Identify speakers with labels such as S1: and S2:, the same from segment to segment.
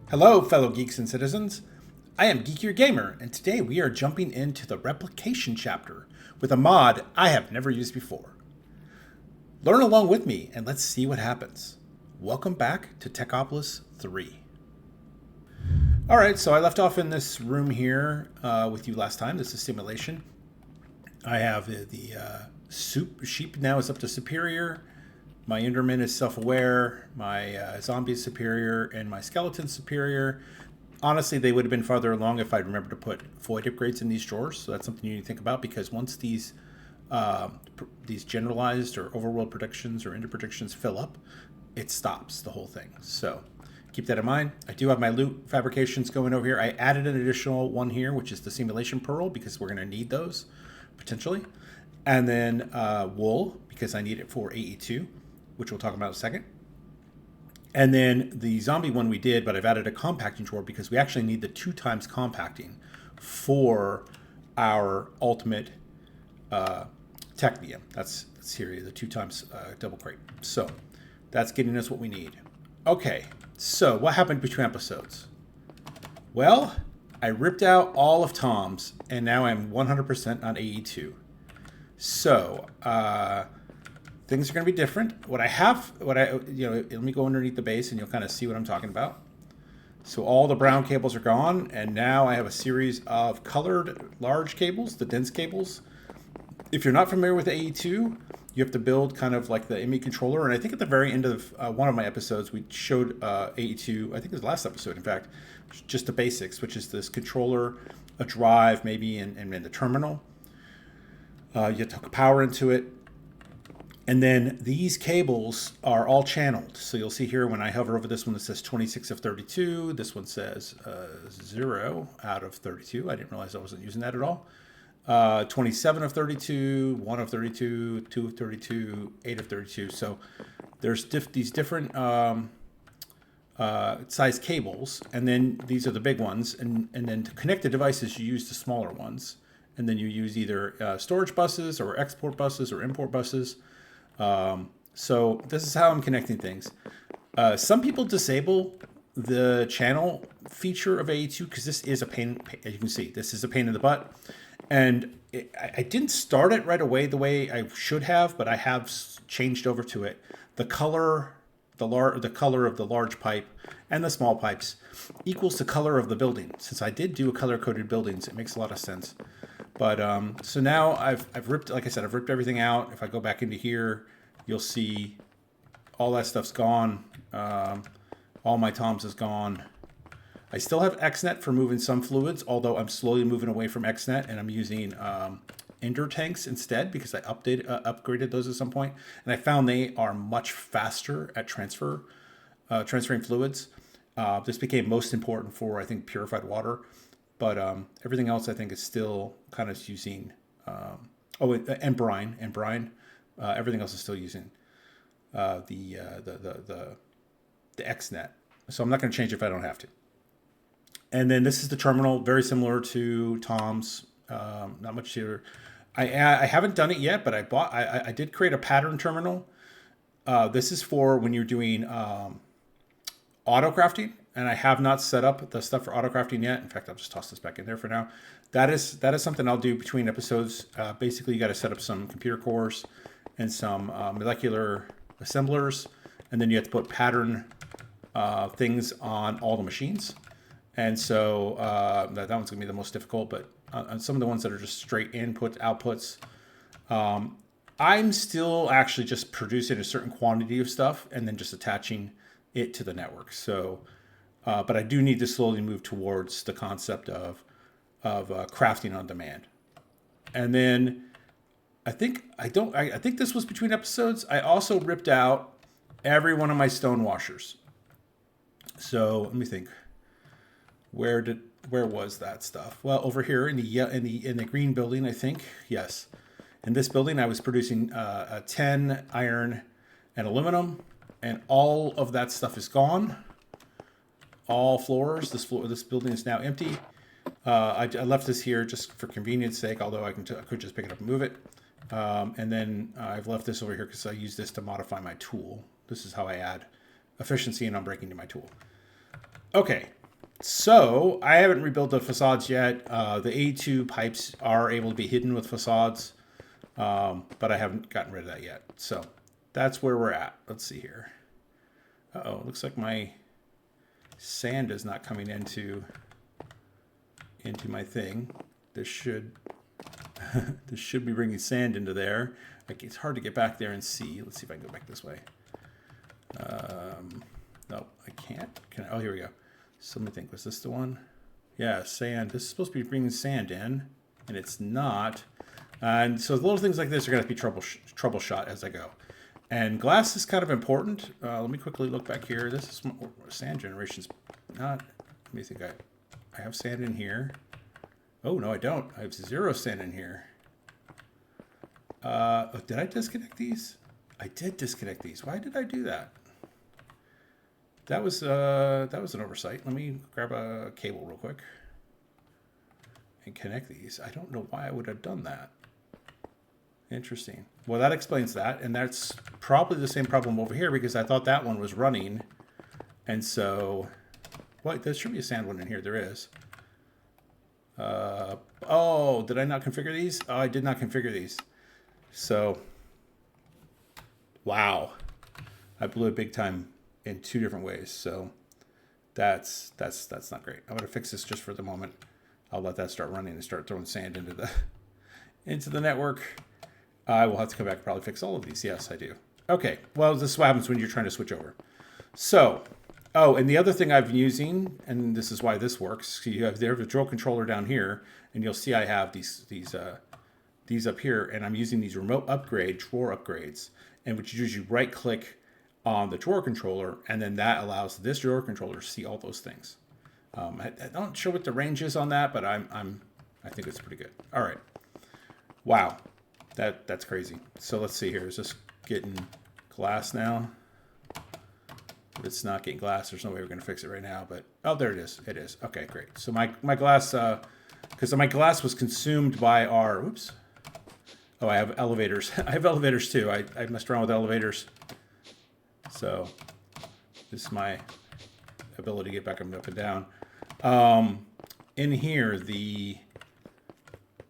S1: Hello, fellow geeks and citizens. I am Geek Your Gamer, and today we are jumping into the Replication chapter with a mod I have never used before. Learn along with me, and let's see what happens. Welcome back to Techopolis 3. Alright, so I left off in this room here with you last time. This is simulation. I have the sheep now is up to superior. My Enderman is self-aware, my zombie is superior, and my skeleton's superior. Honestly, they would have been farther along if I'd remembered to put void upgrades in these drawers. So that's something you need to think about, because once these generalized or overworld predictions or ender predictions fill up, it stops the whole thing. So keep that in mind. I do have my loot fabrications going over here. I added an additional one here, which is the simulation pearl, because we're going to need those potentially. And then wool, because I need it for AE2. Which we'll talk about in a second. And then the zombie one we did, but I've added a compacting drawer because we actually need the 2 times compacting for our ultimate technium. That's here, the 2 times double crate. So that's getting us what we need. Okay, so what happened between episodes? Well, I ripped out all of Tom's, and now I'm 100% on AE2. So, things are going to be different. Let me go underneath the base and you'll kind of see what I'm talking about. So all the brown cables are gone, and now I have a series of colored large cables, the dense cables. If you're not familiar with AE2, you have to build kind of like the ME controller. And I think at the very end of one of my episodes, we showed AE2, I think it was the last episode, in fact, just the basics, which is this controller, a drive maybe, and the terminal. You have to hook power into it. And then these cables are all channeled. So you'll see here when I hover over this one, it says 26 of 32. This one says 0 out of 32. I didn't realize I wasn't using that at all. 27 of 32, 1 of 32, 2 of 32, 8 of 32. So there's these different size cables. And then these are the big ones. And then to connect the devices, you use the smaller ones. And then you use either storage buses or export buses or import buses. So this is how I'm connecting things. Some people disable the channel feature of AE2 because this is a pain, as you can see, this is a pain in the butt. And I didn't start it right away the way I should have, but I have changed over to it. The color of the large pipe and the small pipes equals the color of the building. Since I did do a color-coded buildings, it makes a lot of sense. But so now I've ripped, like I said, I've ripped everything out. If I go back into here, you'll see all that stuff's gone. All my Toms is gone. I still have XNet for moving some fluids, although I'm slowly moving away from XNet, and I'm using Ender tanks instead because I upgraded those at some point, and I found they are much faster at transferring fluids. This became most important for, I think, purified water. But everything else, I think, is still kind of using, and brine. Everything else is still using the XNet. So I'm not going to change it if I don't have to. And then this is the terminal, very similar to Tom's. Not much here. I haven't done it yet, but I did create a pattern terminal. This is for when you're doing auto crafting. And I have not set up the stuff for auto crafting yet. In fact, I'll just toss this back in there for now. That is something I'll do between episodes. Basically, you got to set up some computer cores and some molecular assemblers, and then you have to put pattern things on all the machines. And so that one's gonna be the most difficult. But on some of the ones that are just straight outputs, I'm still actually just producing a certain quantity of stuff and then just attaching it to the network. So. But I do need to slowly move towards the concept of crafting on demand. And then I think this was between episodes. I also ripped out every one of my stone washers. So let me think. Where was that stuff? Well, over here in the green building, I think. Yes. In this building, I was producing a 10 iron and aluminum, and all of that stuff is gone. All floors. This building is now empty. I left this here just for convenience sake, although I could just pick it up and move it. And then I've left this over here because I use this to modify my tool. This is how I add efficiency and unbreaking to my tool. Okay, So I haven't rebuilt the facades yet. The A2 pipes are able to be hidden with facades, but I haven't gotten rid of that yet. So that's where we're at. Let's see here. Uh-oh, looks like my sand is not coming into my thing. This should this should be bringing sand into there. Like, it's hard to get back there and see. Let's see if I can go back this way. No, I can't. Can I? Oh, here we go. So let me think. Was this the one? Yeah, sand. This is supposed to be bringing sand in, and it's not. And so little things like this are going to be troubleshot as I go. And glass is kind of important. Let me quickly look back here. This is sand generation's not. Let me think. I have sand in here. Oh, no, I don't. I have 0 sand in here. Did I disconnect these? I did disconnect these. Why did I do that? That was an oversight. Let me grab a cable real quick and connect these. I don't know why I would have done that. Interesting. Well, that explains that, and that's probably the same problem over here because I thought that one was running, and so, what? There should be a sand one in here. There is. Oh, did I not configure these? Oh, I did not configure these. So, wow, I blew it big time in 2 different ways. So that's not great. I'm gonna fix this just for the moment. I'll let that start running and start throwing sand into the network. I will have to come back and probably fix all of these. Yes, I do. Okay. Well, this is what happens when you're trying to switch over. So, oh, and the other thing I've been using, and this is why this works. So you have the draw controller down here, and you'll see I have these up here, and I'm using these remote upgrade drawer upgrades. And what you do is you right click on the drawer controller, and then that allows this drawer controller to see all those things. I'm not sure what the range is on that, but I think it's pretty good. All right. Wow. That's crazy. So let's see here. Is this getting glass now? If it's not getting glass, there's no way we're going to fix it right now. But oh, there it is. It is. Okay, great. So my glass, because my glass was consumed by our. Whoops. Oh, I have elevators. I have elevators too. I messed around with elevators. So this is my ability to get back up and down. In here, the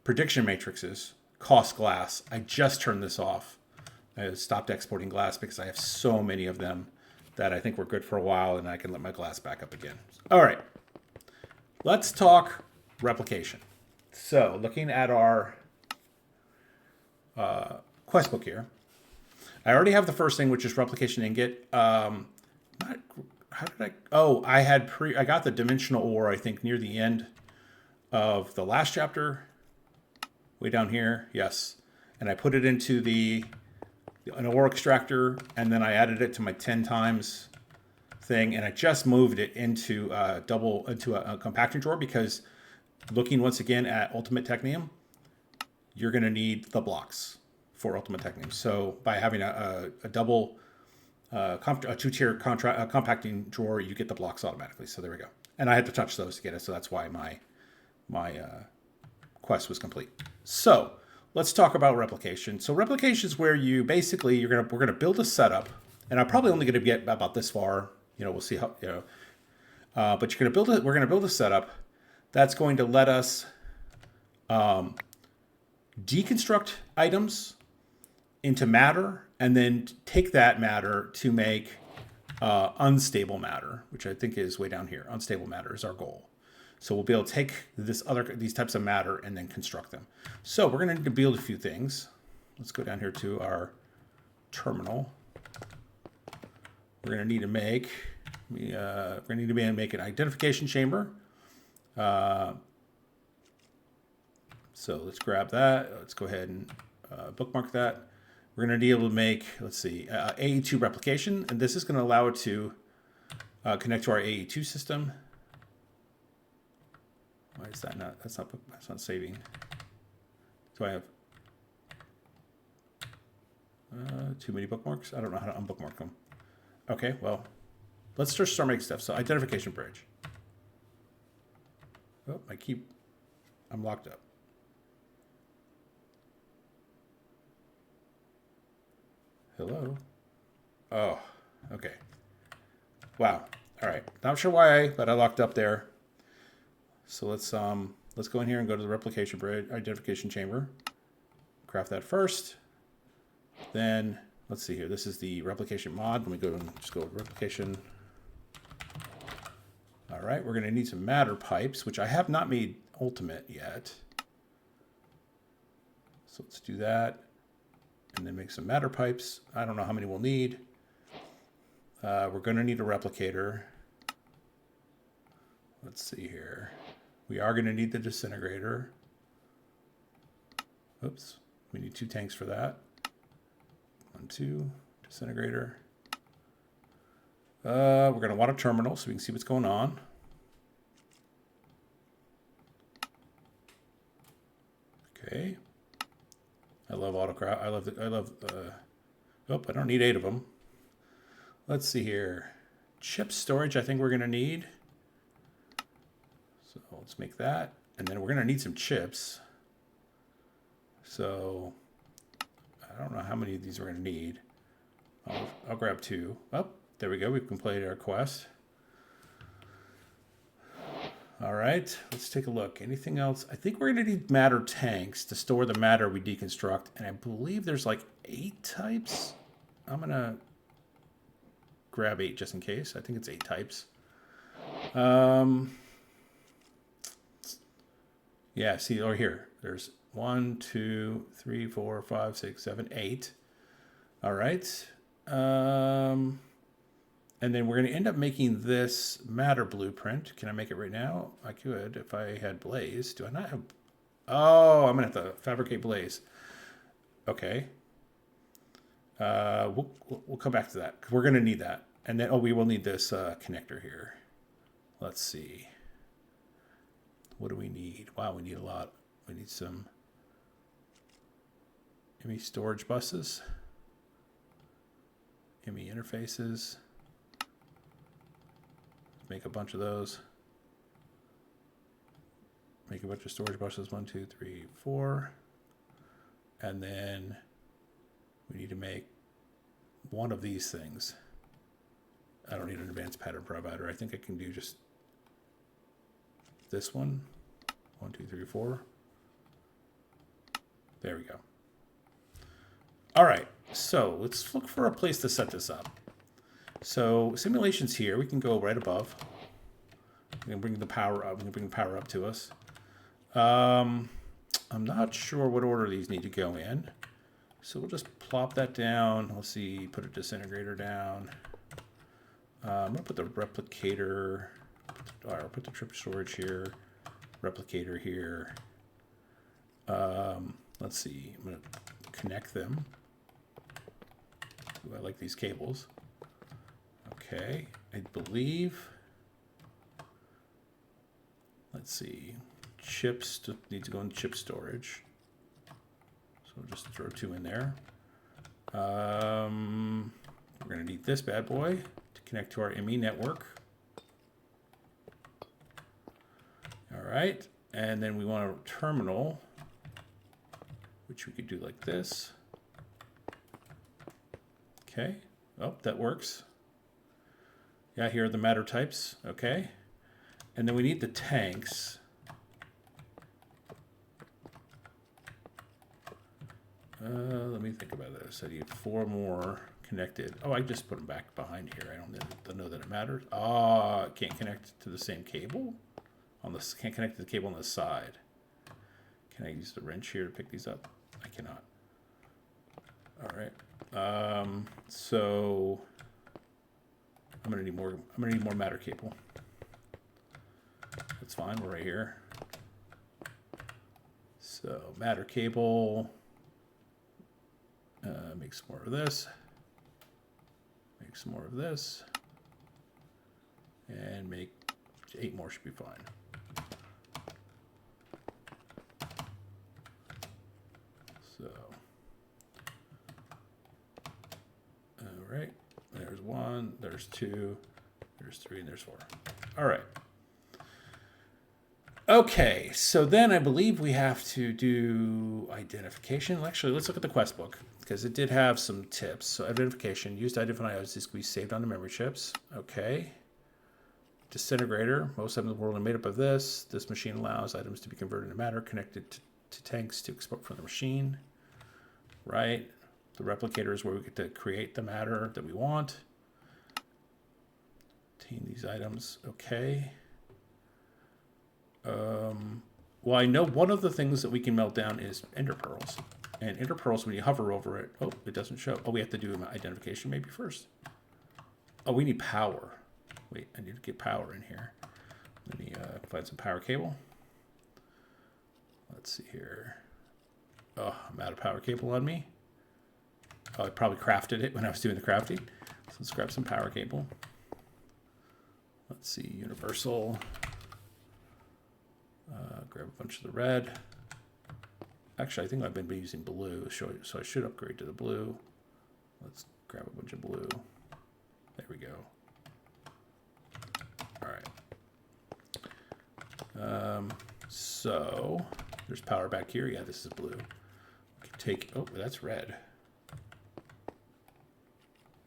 S1: prediction matrices cost glass. I just turned this off. I stopped exporting glass because I have so many of them that I think we're good for a while, and I can let my glass back up again. All right, let's talk replication. So looking at our quest book here, I already have the first thing, which is replication ingot. How did I? Oh, I got the dimensional ore, I think, near the end of the last chapter. Way down here, yes. And I put it into an ore extractor, and then I added it to my 10 times thing, and I just moved it into a compacting drawer because looking once again at Ultimate Technium, you're going to need the blocks for Ultimate Technium. So by having a two-tier compacting drawer, you get the blocks automatically. So there we go. And I had to touch those to get it, so that's why my quest was complete. So let's talk about replication. So replication is where you basically we're gonna build a setup, and I'm probably only going to get about this far. We'll see how but you're gonna build it. We're gonna build a setup that's going to let us deconstruct items into matter, and then take that matter to make unstable matter, which I think is way down here. Unstable matter is our goal. So we'll be able to take these types of matter and then construct them. So we're going to need to build a few things. Let's go down here to our terminal. We're going to need to make an identification chamber. So let's grab that. Let's go ahead and bookmark that. We're going to be able to make, let's see, AE2 replication, and this is going to allow it to connect to our AE2 system. Why is that not? That's not saving. Do I have too many bookmarks? I don't know how to unbookmark them. Okay, well, let's just start making stuff. So identification bridge. Oh, I'm locked up. Hello? Oh, okay. Wow. All right. Not sure why, but I locked up there. So let's go in here and go to the replication bridge identification chamber. Craft that first. Then let's see here. This is the replication mod. Let me go and just go with replication. All right, we're going to need some matter pipes, which I have not made ultimate yet. So let's do that. And then make some matter pipes. I don't know how many we'll need. We're going to need a replicator. Let's see here. We are going to need the disintegrator. Oops. We need 2 tanks for that. 1, 2, disintegrator. We're going to want a terminal so we can see what's going on. Okay. I love autocraft. Oh, I don't need 8 of them. Let's see here. Chip storage, I think we're going to need. So let's make that. And then we're going to need some chips. So I don't know how many of these we're going to need. I'll grab 2. Oh, there we go. We've completed our quest. All right, let's take a look. Anything else? I think we're going to need matter tanks to store the matter we deconstruct. And I believe there's like 8 types. I'm going to grab 8 just in case. I think it's 8 types. Yeah, see over here. There's 1, 2, 3, 4, 5, 6, 7, 8. All right. And then we're going to end up making this matter blueprint. Can I make it right now? I could if I had blaze. Do I not have... Oh, I'm going to have to fabricate blaze. Okay. We'll come back to that. We're going to need that. And then, we will need this connector here. Let's see. What do we need? Wow, we need a lot. We need some ME storage buses. ME interfaces. Make a bunch of those. Make a bunch of storage buses. 1, 2, 3, 4. And then we need to make one of these things. I don't need an advanced pattern provider. I think I can do just this one. 1, 2, 3, 4. There we go. All right. So let's look for a place to set this up. So simulations here, we can go right above. We can bring the power up. We can bring the power up to us. I'm not sure what order these need to go in. So we'll just plop that down. Let's see, put a disintegrator down. I'm going to put the replicator, or put the trip storage here, replicator here. Let's see, I'm going to connect them. Ooh, I like these cables. Okay, I believe, let's see, chips need to go in chip storage. So we'll just throw 2 in there. We're going to need this bad boy to connect to our ME network. All right, and then we want a terminal, which we could do like this. Okay, oh, that works. Yeah, here are the matter types, okay. And then we need the tanks. Let me think about this. I need 4 more connected. Oh, I just put them back behind here. I don't know that it matters. Ah, oh, can't connect to the same cable. Can't connect to the cable on the side. Can I use the wrench here to pick these up? I cannot. All right. So I'm gonna need more. I'm gonna need more matter cable. That's fine. We're right here. So matter cable. Make some more of this. Make some more of this. And make 8 more should be fine. So, all right. There's 1. There's 2. There's 3, and there's 4. All right. Okay, so then I believe we have to do identification. Actually, let's look at the quest book because it did have some tips. So identification, used to identify items to be saved onto memory chips. Okay. Disintegrator. Most items in the world are made up of this. This machine allows items to be converted into matter connected to tanks to export from the machine. Right. The replicator is where we get to create the matter that we want. Obtain these items. Okay. Well, I know one of the things that we can melt down is ender pearls. And ender pearls, when you hover over it, oh, it doesn't show. Oh, we have to do identification maybe first. Oh, we need power. Wait, I need to get power in here. Let me find some power cable. Let's see here. Oh, I'm out of power cable on me. Oh, I probably crafted it when I was doing the crafting. So let's grab some power cable. Let's see, universal. Grab a bunch of the red. Actually, I think I've been using blue, so I should upgrade to the blue. Let's grab a bunch of blue. There we go. All right. So there's power back here. Yeah, this is blue. We can take, oh, that's red.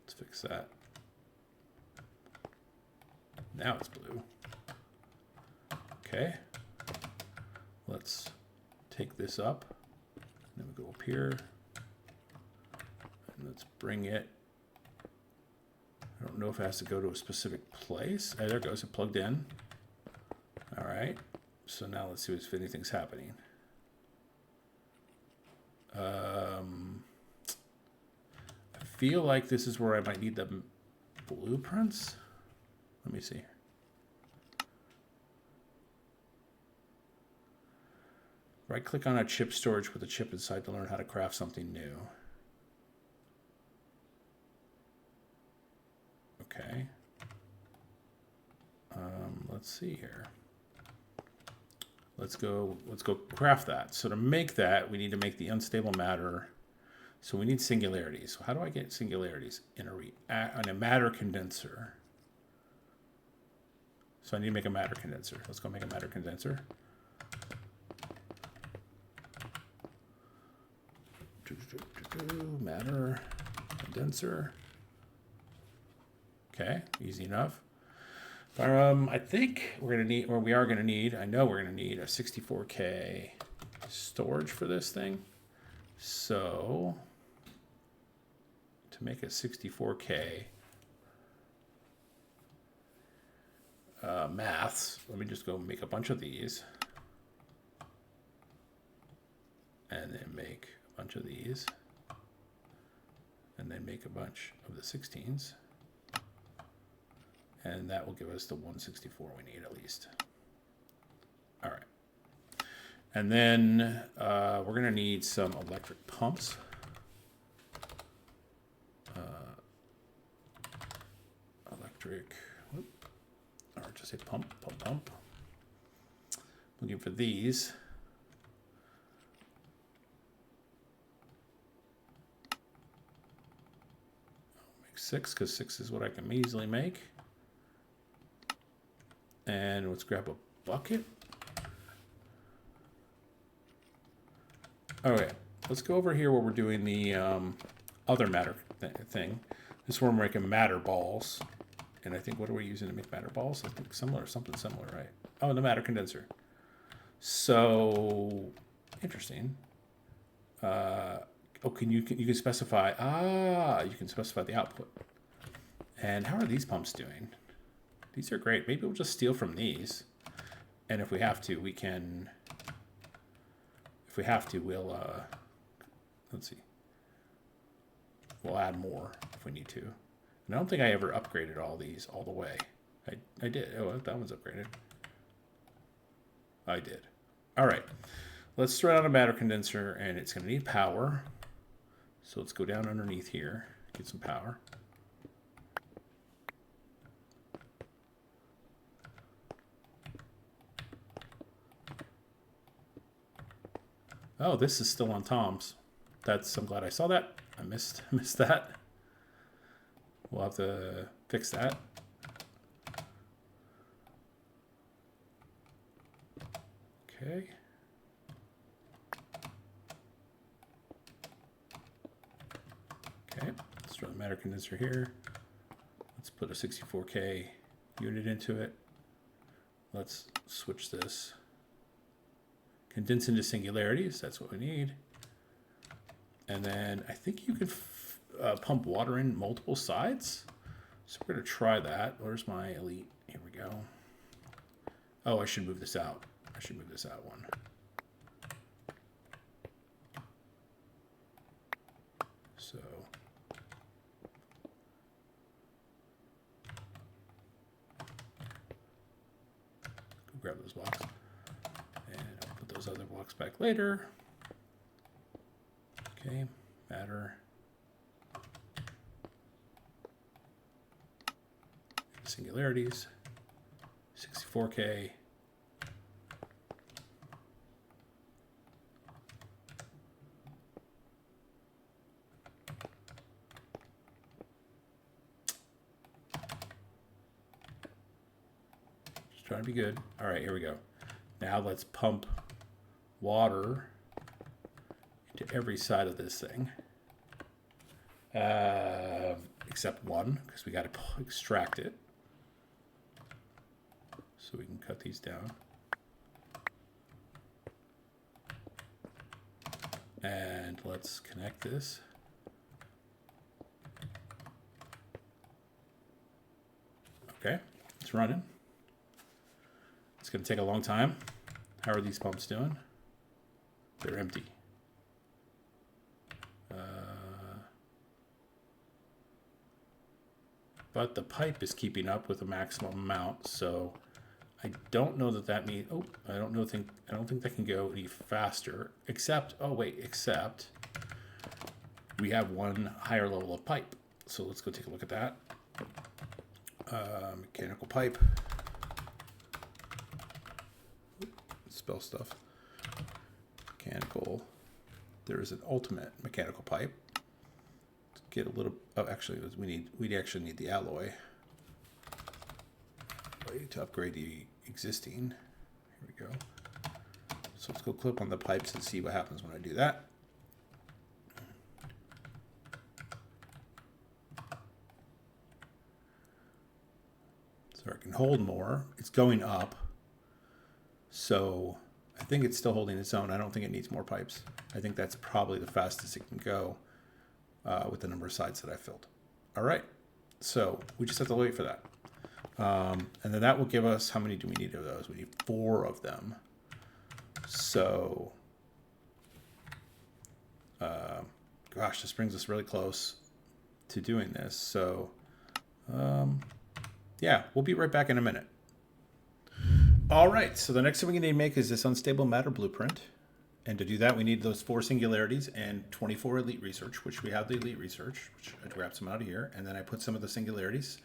S1: Let's fix that. Now it's blue. Okay. Let's take this up. Then we go up here. And let's bring it. I don't know if it has to go to a specific place. Oh, there it goes. It plugged in. All right. So now let's see if anything's happening. I feel like this is where I might need the blueprints. Let me see. Right-click on a chip storage with a chip inside to learn how to craft something new. Okay. Let's see here. Let's go craft that. So to make that, we need to make the unstable matter. So we need singularities. So how do I get singularities in a matter condenser? So I need to make a matter condenser. Let's go make a matter condenser. Matter condenser. Okay, easy enough. I think we're gonna need, or we are gonna need, I know we're gonna need a 64K storage for this thing. So to make a 64K maths, let me just go make a bunch of these. And then make a bunch of these. And then make a bunch of the 16s. And that will give us the 164 we need at least. All right. And then we're going to need some electric pumps. Or just say pump. Looking for these. Make 6, because 6 is what I can easily make. And let's grab a bucket. Okay, let's go over here where we're doing the other matter thing. This is where we're making matter balls. And I think, what are we using to make matter balls? I think similar, something similar, right? Oh, the matter condenser. So, interesting. Oh, you can specify, you can specify the output. And how are these pumps doing? These are great. Maybe we'll just steal from these. And if we have to, we can, we'll, let's see. We'll add more if we need to. And I don't think I ever upgraded all these all the way. I did. Oh, that one's upgraded. I did. All right. Let's throw out a matter condenser, and it's going to need power. So let's go down underneath here, get some power. Oh, this is still on Tom's. I'm glad I saw that. I missed that. We'll have to fix that. Okay. Okay, let's throw the matter condenser here. Let's put a 64K unit into it. Let's switch this. Condense into singularities. That's what we need. And then I think you can pump water in multiple sides. So we're going to try that. Where's my elite? Here we go. Oh, I should move this out. I should move this out one. So go grab those blocks. And I'll put those other blocks back later. Okay, matter. Singularities. 64K. Just trying to be good. All right, here we go. Now let's pump water into every side of this thing. Except one, because we got to extract it. So we can cut these down. And let's connect this. Okay, it's running. It's going to take a long time. How are these pumps doing? They're empty. But the pipe is keeping up with the maximum amount, so I don't know that that means. Oh, I don't think that can go any faster. Except, oh wait, except we have one higher level of pipe. So let's go take a look at that. Mechanical pipe. Spell stuff. Mechanical. There is an ultimate mechanical pipe. Let's get a little. Oh, actually, we actually need the alloy to upgrade the existing. Here we go. So let's go clip on the pipes and see what happens when I do that. So I can hold more. It's going up. So I think it's still holding its own. I don't think it needs more pipes. I think that's probably the fastest it can go with the number of sides that I filled. All right. So we just have to wait for that. And then that will give us, how many do we need of those? We need 4 of them. So, gosh, this brings us really close to doing this. So, yeah, we'll be right back in a minute. All right, so the next thing we need to make is this unstable matter blueprint. And to do that, we need those 4 singularities and 24 elite research, which we have the elite research, which I grabbed some out of here. And then I put some of the singularities.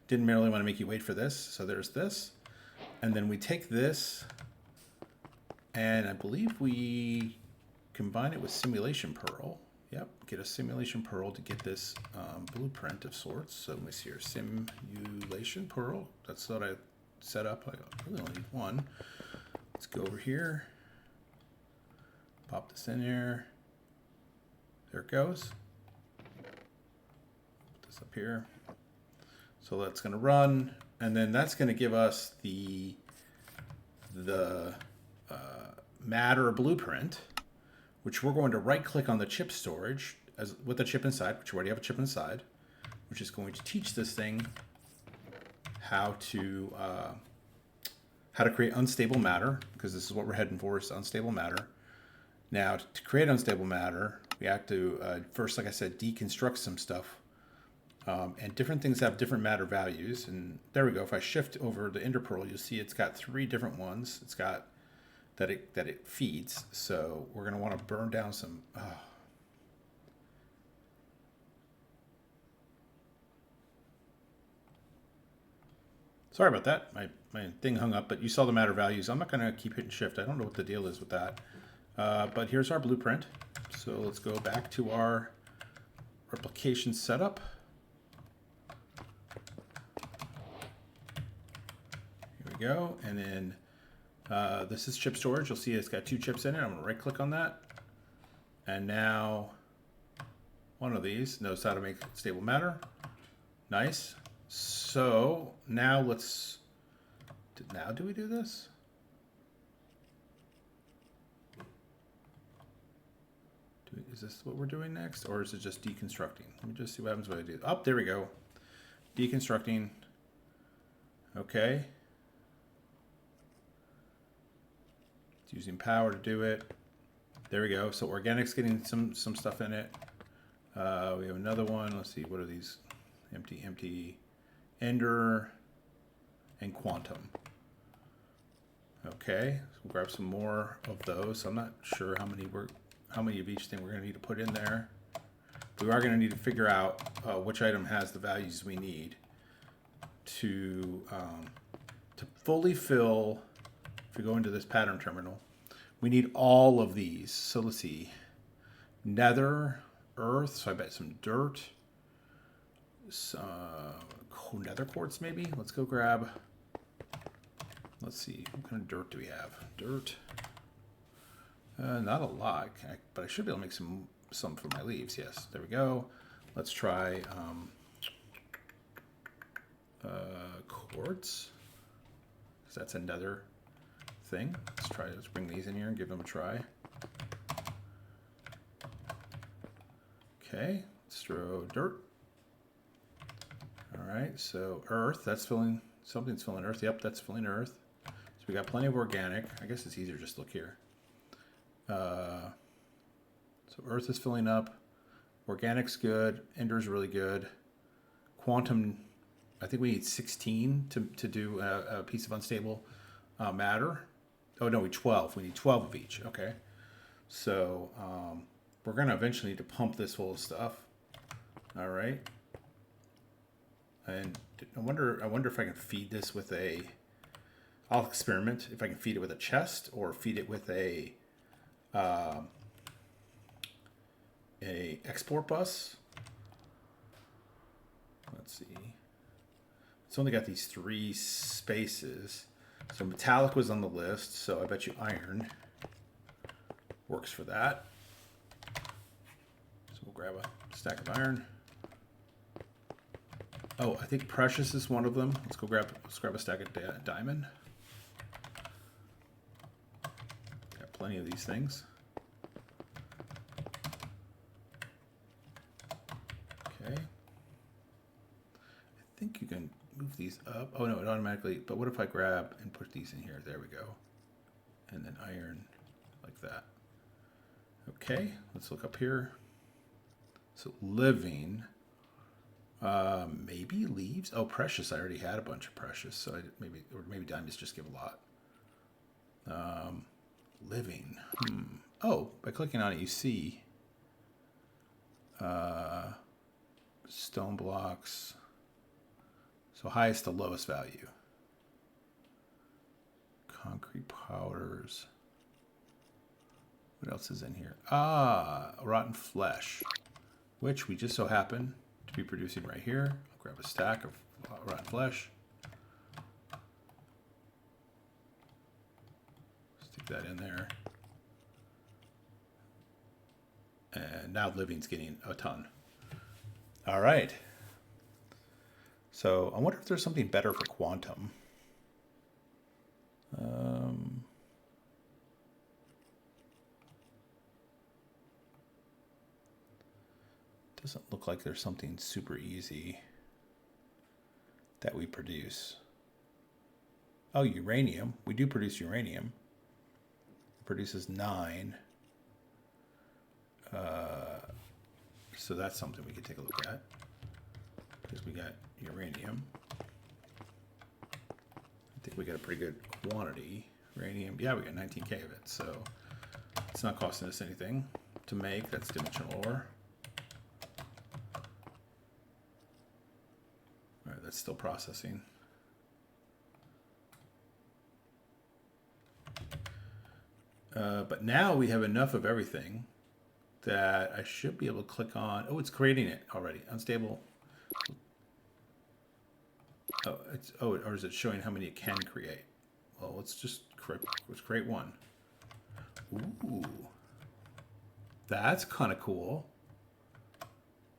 S1: Didn't merely want to make you wait for this. So there's this. And then we take this, and I believe we combine it with simulation pearl. Yep, get a simulation pearl to get this blueprint of sorts. So let me see here, simulation pearl. That's what I set up. I really only need one. Let's go over here. Pop this in here. There it goes. Put this up here. So that's going to run, and then that's going to give us the matter blueprint, which we're going to right-click on the chip storage as with the chip inside, which we already have a chip inside, which is going to teach this thing how to create unstable matter, because this is what we're heading for, is unstable matter. Now, to create unstable matter, we have to first, like I said, deconstruct some stuff. And different things have different matter values. And there we go. If I shift over the interpearl, you'll see it's got 3 different ones. It's got that it feeds. So we're going to want to burn down some. Sorry about that. My thing hung up, but you saw the matter values. I'm not going to keep hitting shift. I don't know what the deal is with that. But here's our blueprint. So let's go back to our replication setup. Go, and then this is chip storage. You'll see it's got 2 chips in it. I'm going to right click on that, and now one of these knows how to make stable matter. Nice. So now let's Now do we do this? Is this what we're doing next? Or is it just deconstructing? Let me just see what happens when I do. Oh, there we go. Deconstructing. Okay. It's using power to do it. There we go. So organic's getting some stuff in it. We have another one. Let's see. What are these? Empty, empty. Ender and quantum. Okay. So we'll grab some more of those. I'm not sure how many of each thing we're going to need to put in there. But we are going to need to figure out which item has the values we need to fully fill. If we go into this pattern terminal, we need all of these. So let's see. Nether, earth, so I bet some dirt. Nether quartz maybe? Let's go grab. Let's see. What kind of dirt do we have? Dirt. Not a lot, but I should be able to make some for my leaves. Yes, there we go. Let's try quartz, because that's another thing. Let's bring these in here and give them a try. Okay, let's throw dirt. All right, so earth, that's filling, something's filling earth. Yep, that's filling earth. So we got plenty of organic. I guess it's easier just to look here. So earth is filling up. Organic's good. Ender's really good. Quantum, I think we need 16 to do a piece of unstable matter. Oh no, 12. We need 12 of each. Okay. So we're going to eventually need to pump this full of stuff. All right. And I wonder if I can feed this with a, I'll experiment if I can feed it with a chest or feed it with a export bus. Let's see. It's only got these 3 spaces. So metallic was on the list, so I bet you iron works for that. So we'll grab a stack of iron. Oh, I think precious is one of them. Let's grab a stack of diamond. Got plenty of these things. Okay. I think you can move these up. Oh no, it automatically, but what if I grab and put these in here? There we go. And then iron like that. Okay, let's look up here. So living, maybe leaves. Oh, precious, I already had a bunch of precious, so maybe diamonds just give a lot. Living, Oh, by clicking on it, you see stone blocks. So highest to lowest value. Concrete powders. What else is in here? Rotten flesh, which we just so happen to be producing right here. I'll grab a stack of rotten flesh. Stick that in there. And now living's getting a ton. All right. So I wonder if there's something better for quantum. Doesn't look like there's something super easy that we produce. Oh, uranium. We do produce uranium. It produces 9. So that's something we could take a look at. Because we got uranium. I think we got a pretty good quantity. Uranium, yeah, we got 19K of it. So it's not costing us anything to make. That's dimensional ore. All right, that's still processing. But now we have enough of everything that I should be able to click on. Oh, it's creating it already. Unstable. Oh, or is it showing how many it can create? Well, let's create one. Ooh, that's kind of cool.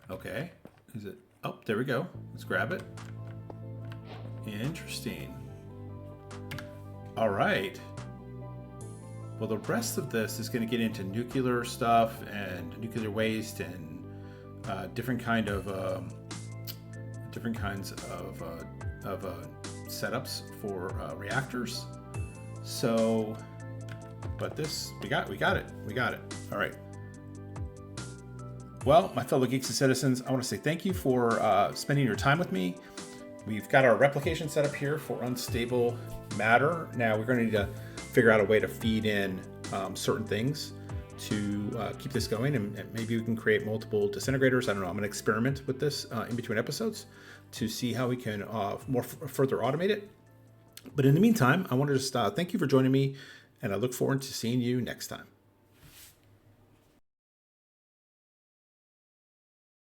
S1: Okay, is it? Oh, there we go. Let's grab it. Interesting. All right. Well, the rest of this is going to get into nuclear stuff and nuclear waste and different kinds of setups for reactors. So, but this we got it. All right. Well, my fellow geeks and citizens, I want to say thank you for spending your time with me. We've got our replication set up here for unstable matter. Now we're going to need to figure out a way to feed in certain things to keep this going, and maybe we can create multiple disintegrators. I don't know. I'm going to experiment with this in between episodes to see how we can further automate it. But in the meantime, I want to just thank you for joining me, and I look forward to seeing you next time.